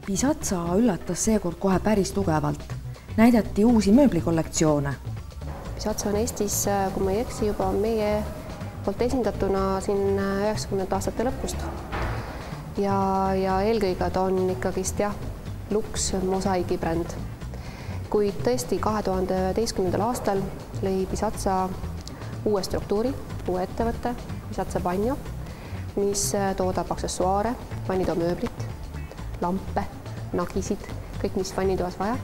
Pisatsa üllatas seekord kohe päris tugevalt. Näidati uusi mööblikollektsioone. Pisatsa on Eestis, kui ma ei eksi, juba meie poolt esindatuna siin 90. aastate lõpust. Ja eelkõige ta on ikkagist Lux Mosaigi bränd. Kuid tõesti 2011. aastal lõi Pisatsa uue struktuuri, uue ettevõtte, Pisatsa Bagno, mis toodab aksessuaare, vannitoamööblit, lampe, nagisid, kõik, mis vannitoas vaja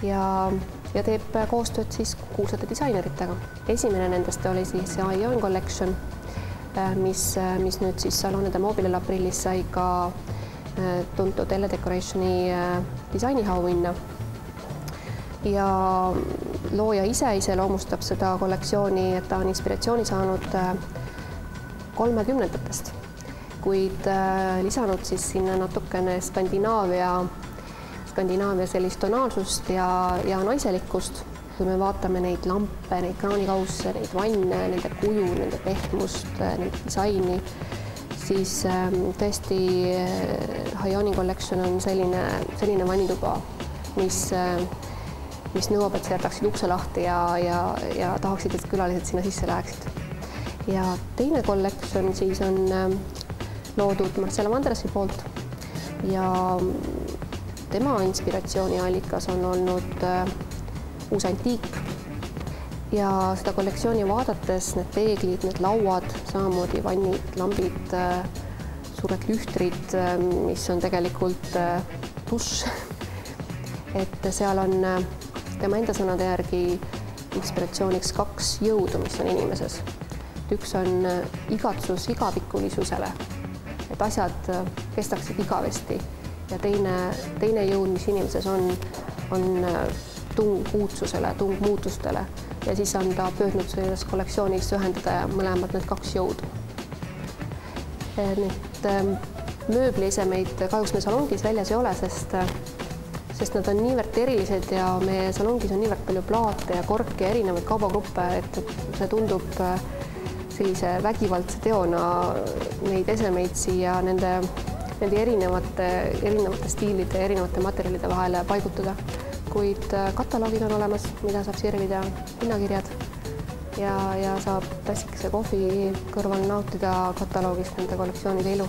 ja teeb koostööd siis kuulsate disaineritega. Esimene nendest oli siis Ion Collection, mis nüüd siis Salone de Mobile'l aprillis sai ka tuntud Elle Decorationi disainiauhinna. Ja looja ise iseloomustab seda kollektsiooni, et ta on inspiratsiooni saanud 30-ndatest, kuid lisanud siis sinna natukene Skandinaavia sellist tonaalsust ja naiselikkust. Kui me vaatame neid lampe, neid kraanikausse, neid vanne, nende kuju, nende pehmust, nende disaini, siis tõesti Ioni Collection on selline vannituba, mis nõuab, et sa jätaksid ukse lahti ja tahaksid, et külalised sinna sisse läheksid. Ja teine collection siis on loodud Marcella Vandersi poolt ja tema inspiratsiooniallikas on olnud uus antiik ja seda kollektsiooni vaadates need peeglid, need lauad, samamoodi vannid, lambid, suured lühtrid, mis on tegelikult tuss, et seal on tema enda sõnade järgi inspiratsiooniks 2 jõudu, mis on inimeses. Üks on igatsus igavikulisusele, et asjad kestaksid igavesti ja teine jõud, mis inimeses on tung uudsusele, tung muutustele ja siis on ta püüdnud selles kollektsioonis ühendada mõlemad need 2 jõudu. Need mööbliesemeid kahjuks me salongis väljas ei ole, sest nad on niivõrd erilised ja meie salongis on niivõrd palju plaate ja korke ja erinevaid kaubagruppe, et see tundub sellise vägivaldse teona neid esemeid siia nende erinevate stiilide ja erinevate materjalide vahele paigutada. Kuid kataloogid on olemas, mida saab sirvida, hinnakirjad ja saab tassikese kohvi kõrval nautida kataloogist nende kollektsioonide ilu.